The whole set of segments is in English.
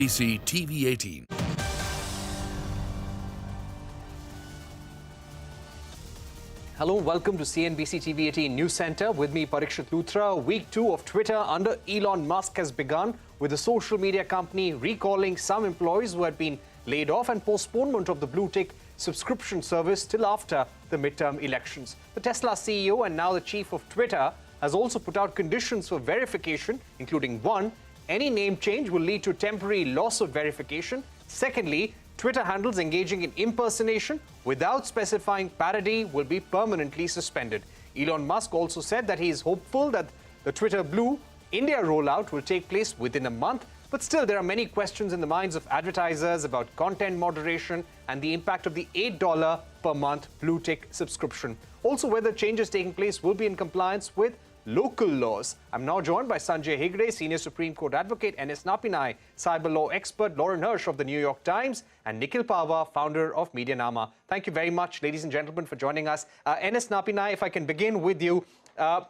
CNBC-TV18. Hello, welcome to CNBC-TV18 News Center. With me, Parikshit Luthra. Week 2 of Twitter under Elon Musk has begun, with the social media company recalling some employees who had been laid off and postponement of the blue tick subscription service till after the midterm elections. The Tesla CEO and now the chief of Twitter has also put out conditions for verification, including 1, any name change will lead to temporary loss of verification. Secondly, Twitter handles engaging in impersonation without specifying parody will be permanently suspended. Elon Musk also said that he is hopeful that the Twitter Blue India rollout will take place within a month, but still there are many questions in the minds of advertisers about content moderation and the impact of the $8 per month blue tick subscription. Also, whether changes taking place will be in compliance with local laws. I'm now joined by Sanjay Hegde, Senior Supreme Court Advocate, N.S. Napinai, cyber law expert, Lauren Hirsch of the New York Times, and Nikhil Pava, founder of Medianama. Thank you very much, ladies and gentlemen, for joining us. N.S. Napinai, if I can begin with you, an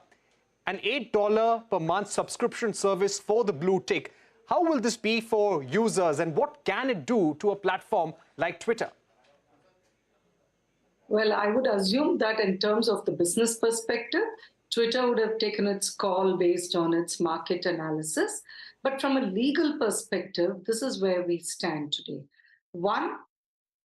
$8 per month subscription service for the blue tick. How will this be for users, and what can it do to a platform like Twitter? Well, I would assume that in terms of the business perspective, Twitter would have taken its call based on its market analysis. But from a legal perspective, this is where we stand today. One,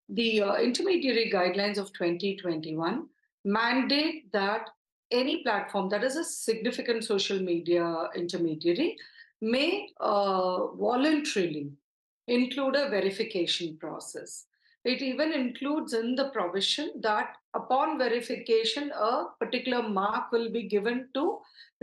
the intermediary guidelines of 2021 mandate that any platform that is a significant social media intermediary may voluntarily include a verification process. It even includes in the provision that upon verification, a particular mark will be given to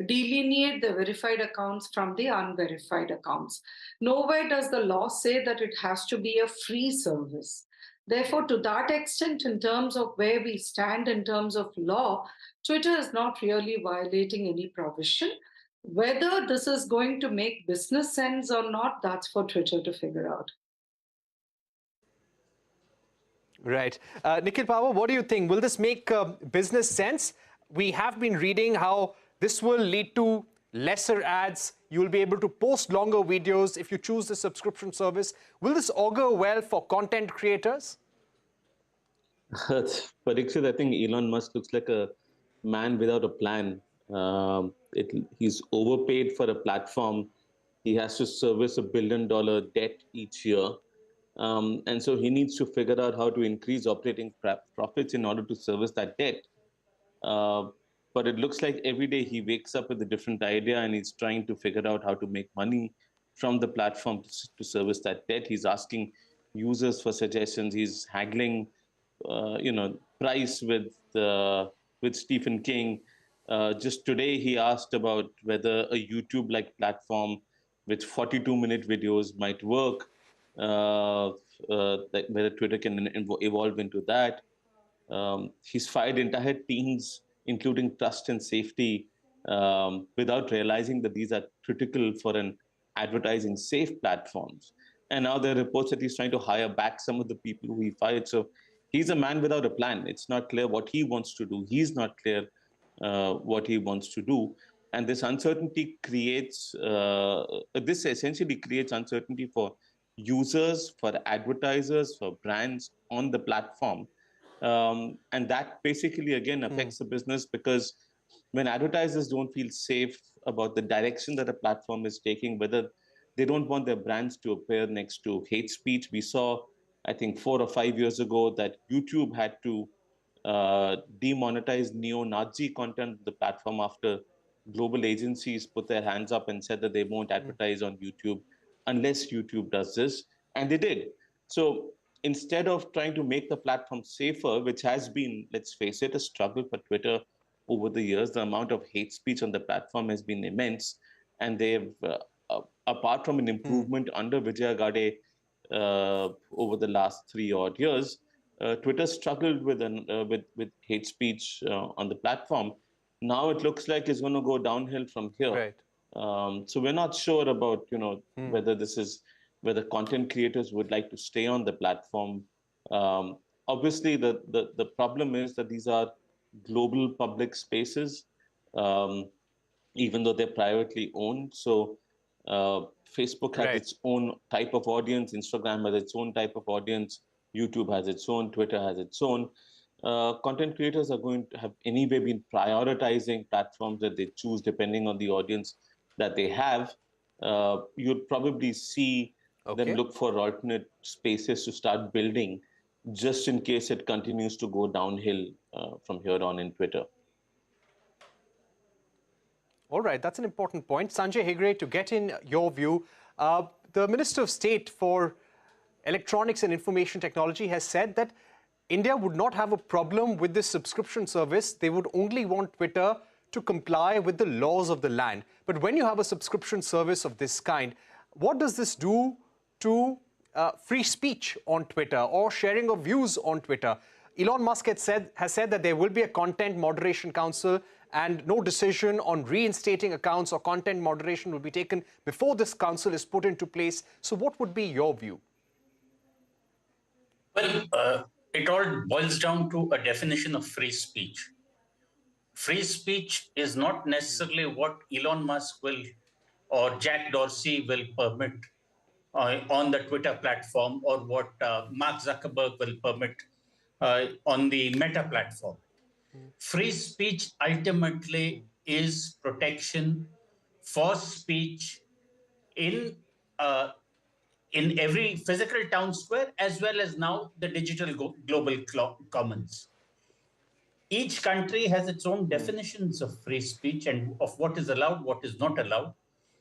delineate the verified accounts from the unverified accounts. Nowhere does the law say that it has to be a free service. Therefore, to that extent, in terms of where we stand in terms of law, Twitter is not really violating any provision. Whether this is going to make business sense or not, that's for Twitter to figure out. Right. Nikhil Pava, what do you think? Will this make business sense? We have been reading how this will lead to lesser ads. You will be able to post longer videos if you choose the subscription service. Will this augur well for content creators? Parikshit, I think Elon Musk looks like a man without a plan. He's overpaid for a platform. He has to service $1 billion debt each year. And so he needs to figure out how to increase operating profits in order to service that debt. But it looks like every day he wakes up with a different idea and he's trying to figure out how to make money from the platform to service that debt. He's asking users for suggestions. He's haggling, price with Stephen King. Just today, he asked about whether a YouTube-like platform with 42-minute videos might work. Whether Twitter can evolve into that. He's fired entire teams, including trust and safety, without realizing that these are critical for an advertising safe platforms. And now there are reports that he's trying to hire back some of the people who he fired. So he's a man without a plan. It's not clear what he wants to do. He's not clear what he wants to do. And this uncertainty creates, this essentially creates uncertainty for users, for advertisers, for brands on the platform. And that basically, again, affects the business, because when advertisers don't feel safe about the direction that a platform is taking, whether they don't want their brands to appear next to hate speech. We saw, I think, 4 or 5 years ago that YouTube had to demonetize neo-Nazi content on the platform after global agencies put their hands up and said that they won't advertise on YouTube unless YouTube does this, and they did. So instead of trying to make the platform safer, which has been, let's face it, a struggle for Twitter over the years, the amount of hate speech on the platform has been immense, and they've, apart from an improvement under Vijaya Gade over the last 3 odd years, Twitter struggled with hate speech on the platform. Now it looks like it's going to go downhill from here. Right. So we're not sure about, whether content creators would like to stay on the platform. Obviously, the problem is that these are global public spaces, even though they're privately owned. So Facebook has Right. its own type of audience, Instagram has its own type of audience, YouTube has its own, Twitter has its own. Content creators are going to have anyway been prioritizing platforms that they choose depending on the audience that they have. You'll probably see them Okay. look for alternate spaces to start building just in case it continues to go downhill from here on in Twitter. All right, that's an important point. Sanjay Hegde, to get in your view, the Minister of State for Electronics and Information Technology has said that India would not have a problem with this subscription service. They would only want Twitter to comply with the laws of the land. But when you have a subscription service of this kind, what does this do to free speech on Twitter or sharing of views on Twitter? Elon Musk has said that there will be a content moderation council and no decision on reinstating accounts or content moderation will be taken before this council is put into place. So what would be your view? Well, it all boils down to a definition of free speech. Free speech is not necessarily what Elon Musk will or Jack Dorsey will permit on the Twitter platform or what Mark Zuckerberg will permit on the Meta platform. Free speech ultimately is protection for speech in every physical town square, as well as now the digital global commons. Each country has its own definitions of free speech and of what is allowed, what is not allowed.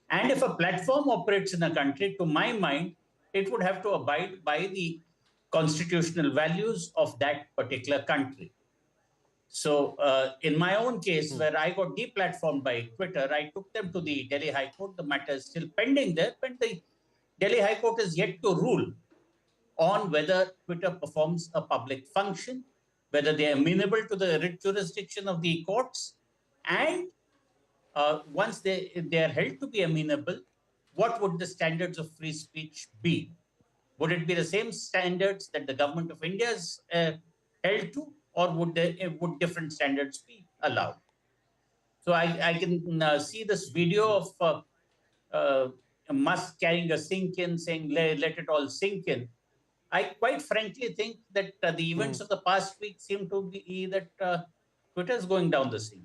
And if a platform operates in a country, to my mind, it would have to abide by the constitutional values of that particular country. So in my own case, where I got deplatformed by Twitter, I took them to the Delhi High Court. The matter is still pending there, but the Delhi High Court is yet to rule on whether Twitter performs a public function, whether they are amenable to the writ jurisdiction of the courts, and once they are held to be amenable, what would the standards of free speech be? Would it be the same standards that the government of India is held to, or would different standards be allowed? So I can see this video of Musk carrying a sink in, saying, let it all sink in. I quite frankly think that the events of the past week seem to be that Twitter is going down the sink.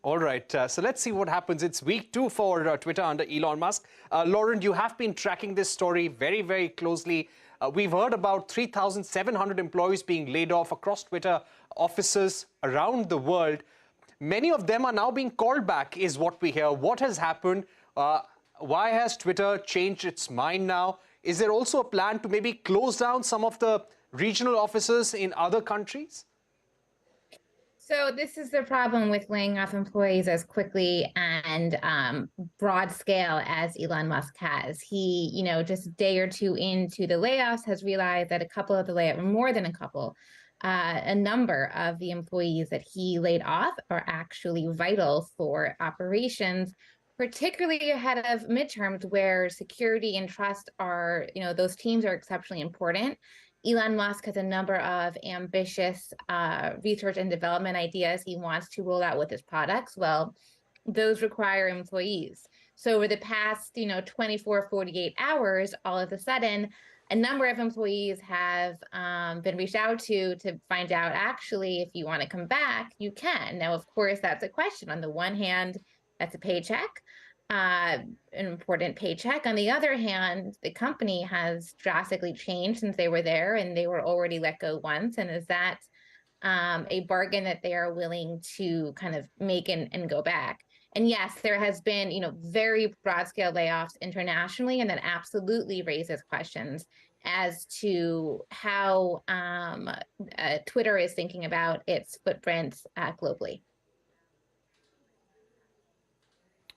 All right, so let's see what happens. It's week 2 for Twitter under Elon Musk. Lauren, you have been tracking this story very, very closely. We've heard about 3,700 employees being laid off across Twitter offices around the world. Many of them are now being called back, is what we hear. What has happened? Why has Twitter changed its mind now? Is there also a plan to maybe close down some of the regional offices in other countries? So this is the problem with laying off employees as quickly and broad scale as Elon Musk has. He, just a day or two into the layoffs has realized that a couple of the layoffs, more than a couple, a number of the employees that he laid off are actually vital for operations, particularly ahead of midterms where security and trust are, those teams are exceptionally important. Elon Musk has a number of ambitious research and development ideas he wants to roll out with his products. Well, those require employees. So over the past, 24, 48 hours, all of a sudden, a number of employees have been reached out to find out, actually, if you want to come back, you can. Now, of course, that's a question. On the one hand, that's a paycheck. An important paycheck. On the other hand, the company has drastically changed since they were there, and they were already let go once. And is that a bargain that they are willing to kind of make and go back? And yes, there has been, very broad scale layoffs internationally, and that absolutely raises questions as to how Twitter is thinking about its footprint globally.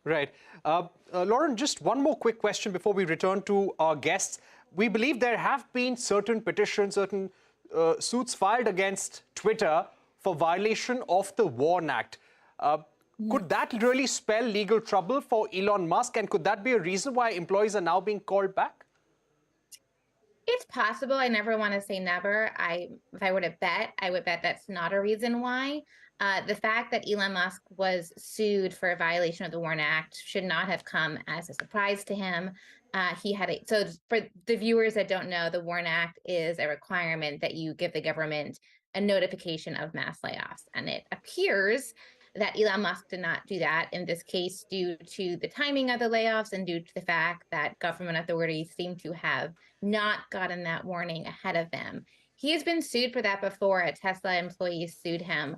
Right. Lauren, just one more quick question before we return to our guests. We believe there have been certain petitions, certain suits filed against Twitter for violation of the WARN Act. Could that really spell legal trouble for Elon Musk? And could that be a reason why employees are now being called back? It's possible. I never want to say never. If I were to bet, I would bet that's not a reason why. The fact that Elon Musk was sued for a violation of the WARN Act should not have come as a surprise to him. So for the viewers that don't know, the WARN Act is a requirement that you give the government a notification of mass layoffs. And it appears that Elon Musk did not do that in this case due to the timing of the layoffs and due to the fact that government authorities seem to have not gotten that warning ahead of them. He has been sued for that before. A Tesla employee sued him.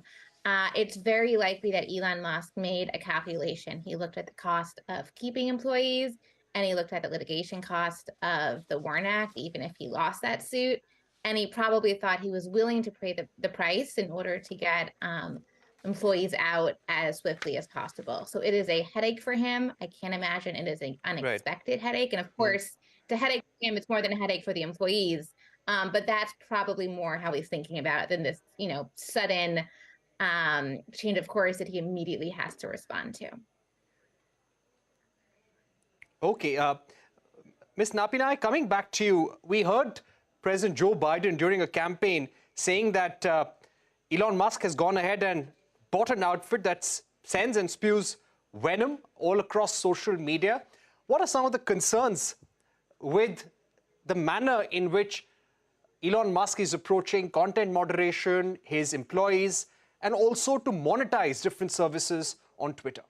It's very likely that Elon Musk made a calculation. He looked at the cost of keeping employees and he looked at the litigation cost of the WARN Act, even if he lost that suit. And he probably thought he was willing to pay the price in order to get employees out as swiftly as possible. So it is a headache for him. I can't imagine it is an unexpected headache. And of course, the headache for him, it's more than a headache for the employees. But that's probably more how he's thinking about it than this, sudden change of course that he immediately has to respond to. Okay, Ms. Napinai, coming back to you, we heard President Joe Biden during a campaign saying that Elon Musk has gone ahead and bought an outfit that sends and spews venom all across social media. What are some of the concerns with the manner in which Elon Musk is approaching content moderation, his employees, and also to monetize different services on Twitter?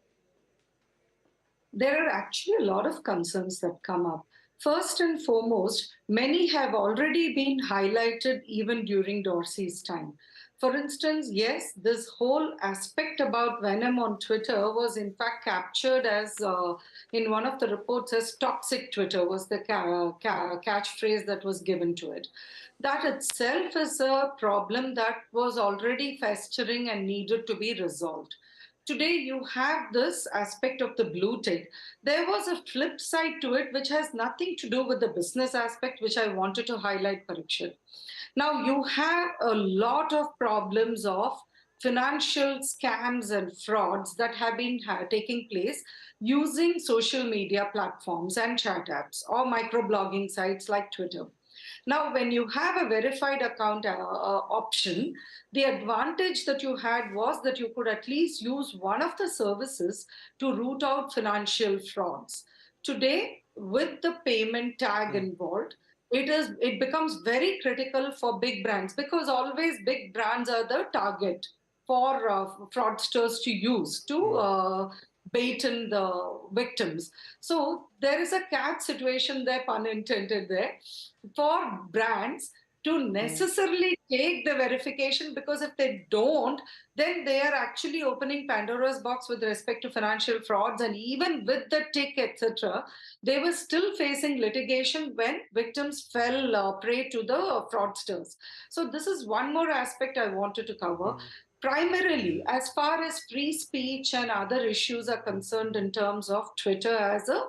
There are actually a lot of concerns that come up. First and foremost, many have already been highlighted even during Dorsey's time. For instance, yes, this whole aspect about venom on Twitter was in fact captured as, in one of the reports, as toxic Twitter was the catchphrase that was given to it. That itself is a problem that was already festering and needed to be resolved. Today, you have this aspect of the blue tick. There was a flip side to it, which has nothing to do with the business aspect, which I wanted to highlight, Parikshit. Now, you have a lot of problems of financial scams and frauds that have been taking place using social media platforms and chat apps or microblogging sites like Twitter. Now, when you have a verified account option, the advantage that you had was that you could at least use one of the services to root out financial frauds. Today, with the payment tag involved, it becomes very critical for big brands because always big brands are the target for fraudsters to use to bait in the victims. So there is a catch situation there, pun intended there, for brands to necessarily take the verification, because if they don't, then they are actually opening Pandora's box with respect to financial frauds. And even with the tick, etc., they were still facing litigation when victims fell prey to the fraudsters. So this is one more aspect I wanted to cover. Primarily, as far as free speech and other issues are concerned in terms of Twitter as a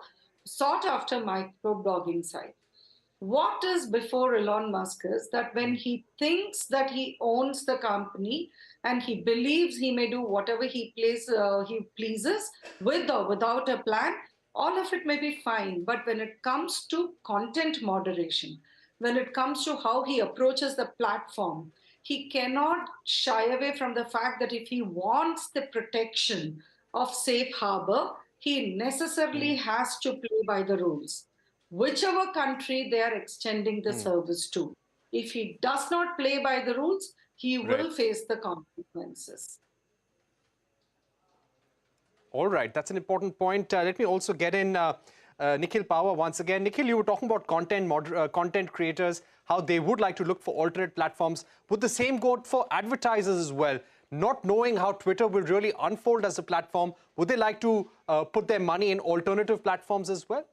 sought-after microblogging site. What is before Elon Musk is that when he thinks that he owns the company and he believes he may do whatever he pleases with or without a plan, all of it may be fine. But when it comes to content moderation, when it comes to how he approaches the platform, he cannot shy away from the fact that if he wants the protection of safe harbor, he necessarily has to play by the rules, whichever country they are extending the service to. If he does not play by the rules, he will face the consequences. All right, that's an important point. Let me also get in Nikhil Pawar once again. Nikhil, you were talking about content creators, how they would like to look for alternate platforms. Would the same go for advertisers as well? Not knowing how Twitter will really unfold as a platform, would they like to put their money in alternative platforms as well?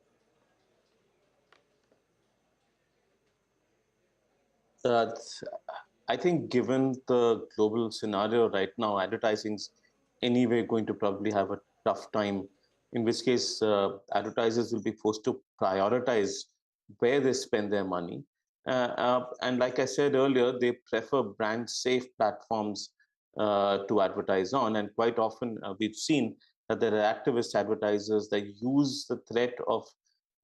I think given the global scenario right now, advertising's anyway going to probably have a tough time, in which case advertisers will be forced to prioritize where they spend their money. And like I said earlier, they prefer brand-safe platforms to advertise on. And quite often we've seen that there are activist advertisers that use the threat of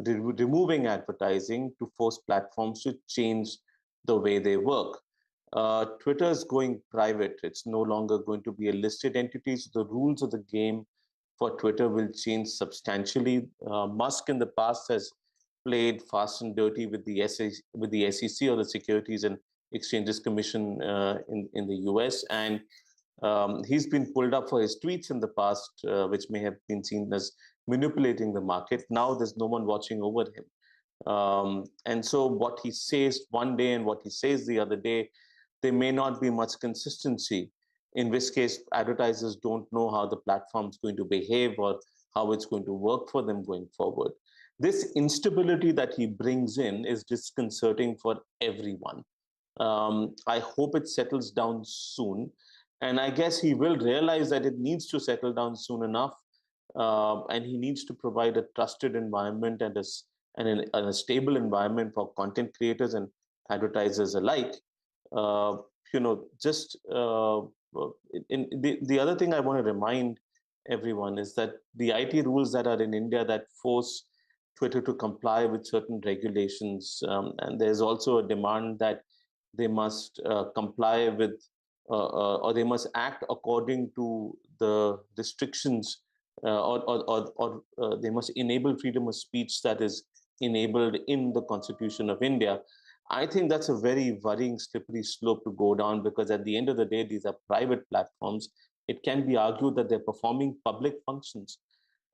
removing advertising to force platforms to change the way they work. Twitter is going private. It's no longer going to be a listed entity. So the rules of the game for Twitter will change substantially. Musk in the past has played fast and dirty with the SEC, or the Securities and Exchanges Commission in the US, and he's been pulled up for his tweets in the past, which may have been seen as manipulating the market. Now there's no one watching over him. And so what he says one day and what he says the other day, there may not be much consistency, in which case advertisers don't know how the platform is going to behave or how it's going to work for them going forward. This instability that he brings in is disconcerting for everyone. I hope it settles down soon. And I guess he will realize that it needs to settle down soon enough. And he needs to provide a trusted environment and a stable environment for content creators and advertisers alike. The other thing I want to remind everyone is that the IT rules that are in India that force Twitter to comply with certain regulations, and there's also a demand that they must comply with or they must act according to the restrictions or they must enable freedom of speech that is enabled in the Constitution of India. I think that's a very worrying, slippery slope to go down, because at the end of the day, these are private platforms. It can be argued that they're performing public functions.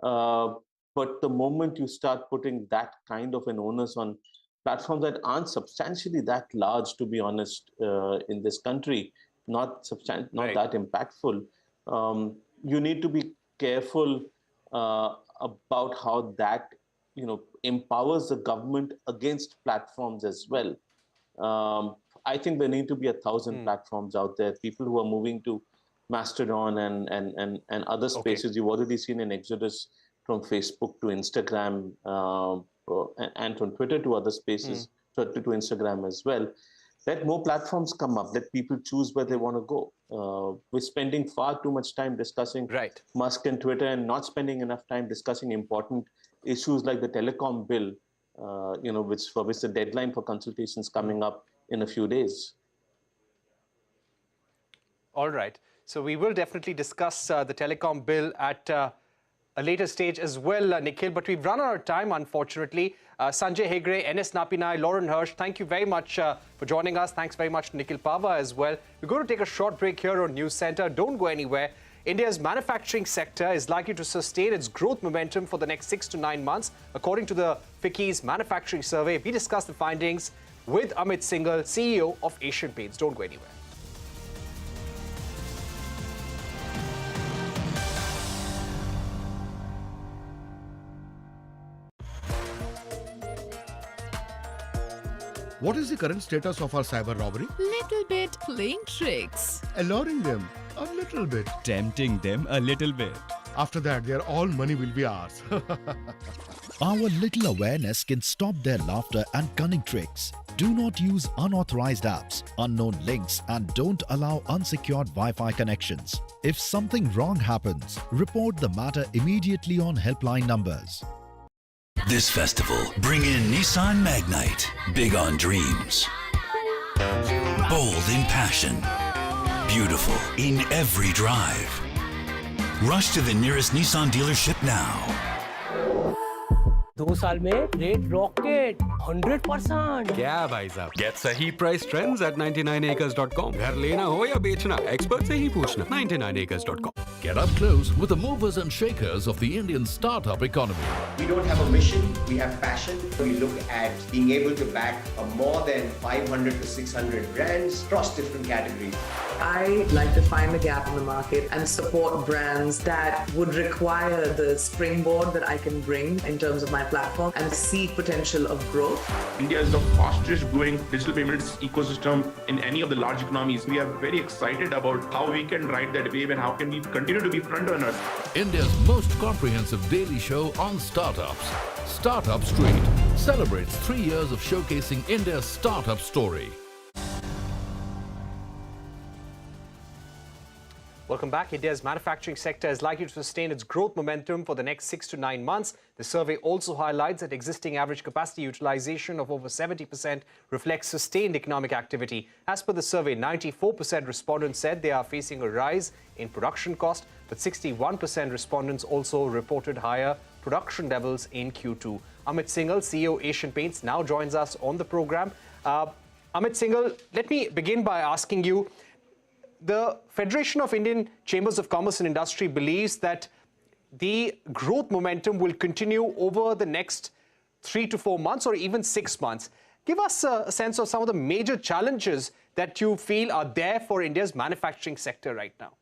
But the moment you start putting that kind of an onus on platforms that aren't substantially that large, to be honest, in this country, not that impactful, you need to be careful about how that empowers the government against platforms as well. I think there need to be 1,000 platforms out there, people who are moving to Mastodon and other spaces. Okay. You've already seen an exodus from Facebook to Instagram and from Twitter to other spaces, to Instagram as well. Let more platforms come up. Let people choose where they want to go. We're spending far too much time discussing Musk and Twitter and not spending enough time discussing important issues like the telecom bill, for which the deadline for consultations coming up in a few days. All right. So we will definitely discuss the telecom bill at a later stage as well, Nikhil. But we've run out of time, unfortunately. Sanjay Hegre, NS Napinai, Lauren Hirsch, thank you very much for joining us. Thanks very much to Nikhil Pava as well. We're going to take a short break here on News Center. Don't go anywhere. India's manufacturing sector is likely to sustain its growth momentum for the next 6 to 9 months, according to the FICCI's manufacturing survey. We discuss the findings with Amit Singhal, CEO of Asian Paints. Don't go anywhere. What is the current status of our cyber robbery? Little bit playing tricks. Alluring them a little bit. Tempting them a little bit. After that, their all money will be ours. Our little awareness can stop their laughter and cunning tricks. Do not use unauthorized apps, unknown links, and don't allow unsecured Wi-Fi connections. If something wrong happens, report the matter immediately on helpline numbers. This festival, bring in Nissan Magnite. Big on dreams. Bold in passion. Beautiful in every drive. Rush to the nearest Nissan dealership now. 2 साल में rate rocket 100%. क्या भाई साहब? Get सही price trends at 99acres.com. घर लेना हो या बेचना, expert से ही पूछना. 99acres.com. Get up close with the movers and shakers of the Indian startup economy. We don't have a mission, we have passion. We look at being able to back more than 500 to 600 brands across different categories. I like to find the gap in the market and support brands that would require the springboard that I can bring in terms of my platform and see potential of growth. India is the fastest growing digital payments ecosystem in any of the large economies. We are very excited about how we can ride that wave and how can we continue to be front runners. India's most comprehensive daily show on startups. Startup Street celebrates 3 years of showcasing India's startup story. Welcome back. India's manufacturing sector is likely to sustain its growth momentum for the next 6 to 9 months. The survey also highlights that existing average capacity utilization of over 70% reflects sustained economic activity. As per the survey, 94% respondents said they are facing a rise in production cost, but 61% respondents also reported higher production levels in Q2. Amit Singhal, CEO Asian Paints, now joins us on the program. Amit Singhal, let me begin by asking you, the Federation of Indian Chambers of Commerce and Industry believes that the growth momentum will continue over the next 3 to 4 months or even 6 months. Give us a sense of some of the major challenges that you feel are there for India's manufacturing sector right now.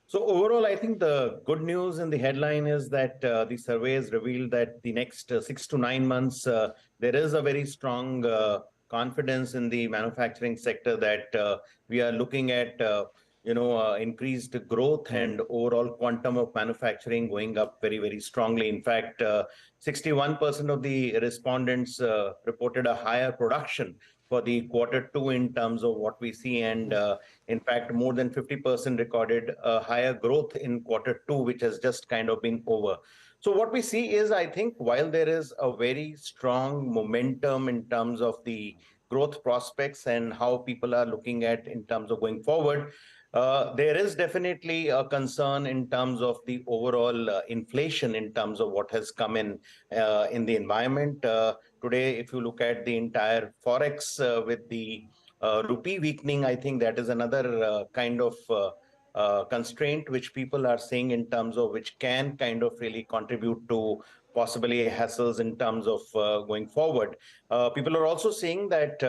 So overall, I think the good news in the headline is that the survey has revealed that the next 6 to 9 months, there is a very strong confidence in the manufacturing sector that we are looking at, increased growth and overall quantum of manufacturing going up very, very strongly. In fact, 61% of the respondents reported a higher production for the Q2 in terms of what we see. And in fact, more than 50% recorded a higher growth in Q2, which has just kind of been over. So what we see is, I think, while there is a very strong momentum in terms of the growth prospects and how people are looking at in terms of going forward, there is definitely a concern in terms of the overall inflation in terms of what has come in the environment. Today, if you look at the entire Forex with the rupee weakening, I think that is another kind of constraint which people are seeing in terms of which can kind of really contribute to possibly hassles in terms of going forward. People are also seeing that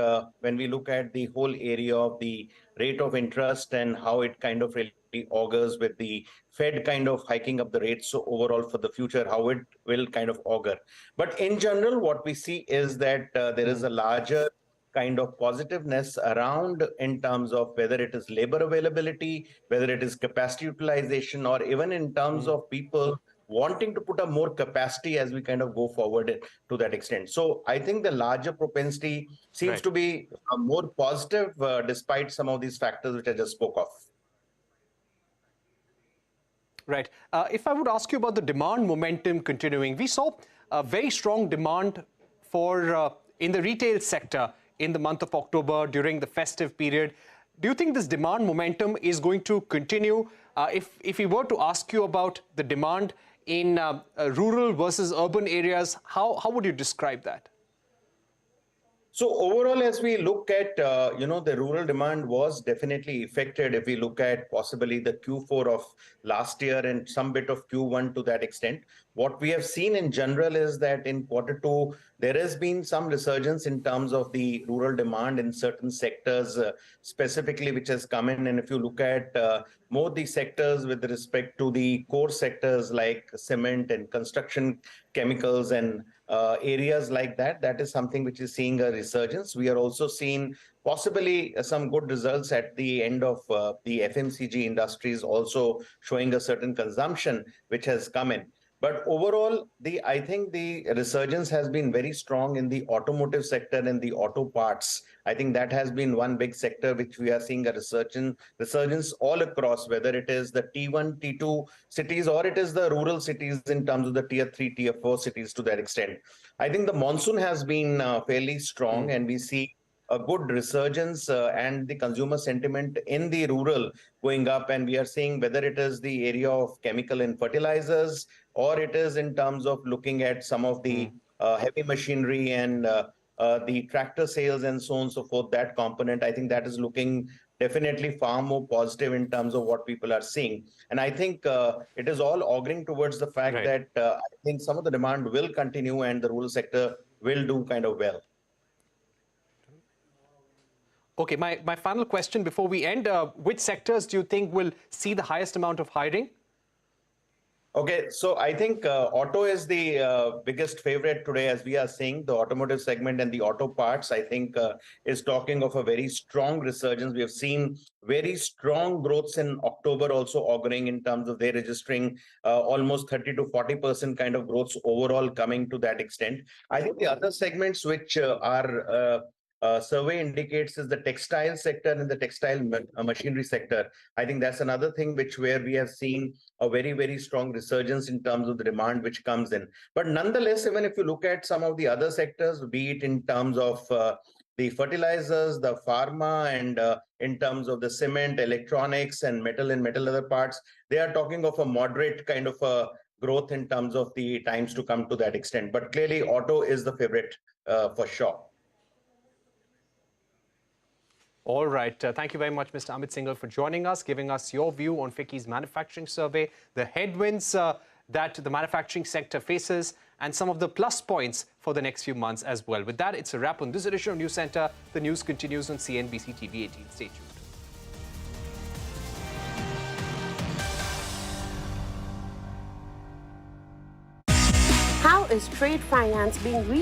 when we look at the whole area of the rate of interest and how it kind of really augurs with the Fed kind of hiking up the rates, so overall for the future, how it will kind of augur. But in general, what we see is that there is a larger kind of positiveness around in terms of whether it is labor availability, whether it is capacity utilization, or even in terms of people wanting to put up more capacity as we kind of go forward to that extent. So I think the larger propensity seems to be more positive despite some of these factors which I just spoke of. Right. If I would ask you about the demand momentum continuing, we saw a very strong demand for in the retail sector in the month of October during the festive period. Do you think this demand momentum is going to continue? If we were to ask you about the demand in rural versus urban areas, how would you describe that? So overall, as we look at, the rural demand was definitely affected if we look at possibly the Q4 of last year and some bit of Q1 to that extent. What we have seen in general is that in Q2, there has been some resurgence in terms of the rural demand in certain sectors specifically, which has come in. And if you look at more the sectors with respect to the core sectors like cement and construction chemicals and areas like that, that is something which is seeing a resurgence. We are also seeing possibly some good results at the end of the FMCG industries also showing a certain consumption which has come in. But overall, I think the resurgence has been very strong in the automotive sector and the auto parts. I think that has been one big sector which we are seeing a resurgence all across, whether it is the T1, T2 cities or it is the rural cities in terms of the Tier 3, Tier 4 cities to that extent. I think the monsoon has been fairly strong and we see a good resurgence and the consumer sentiment in the rural going up. And we are seeing whether it is the area of chemical and fertilizers or it is in terms of looking at some of the heavy machinery and the tractor sales and so on and so forth, that component, I think that is looking definitely far more positive in terms of what people are seeing. And I think it is all auguring towards the fact that I think some of the demand will continue and the rural sector will do kind of well. Okay, my final question before we end, which sectors do you think will see the highest amount of hiring? Okay, so I think auto is the biggest favorite today, as we are seeing. The automotive segment and the auto parts, I think, is talking of a very strong resurgence. We have seen very strong growths in October also auguring in terms of they registering almost 30 to 40% kind of growths overall coming to that extent. I think the other segments which are survey indicates is the textile sector and the textile machinery sector. I think that's another thing where we have seen a very, very strong resurgence in terms of the demand which comes in. But nonetheless, even if you look at some of the other sectors, be it in terms of the fertilizers, the pharma, and in terms of the cement, electronics, and metal other parts, they are talking of a moderate kind of a growth in terms of the times to come to that extent. But clearly, auto is the favorite for sure. All right. Thank you very much, Mr. Amit Singhal, for joining us, giving us your view on FICCI's manufacturing survey, the headwinds that the manufacturing sector faces, and some of the plus points for the next few months as well. With that, it's a wrap on this edition of News Center. The news continues on CNBC-TV18. Stay tuned. How is trade finance being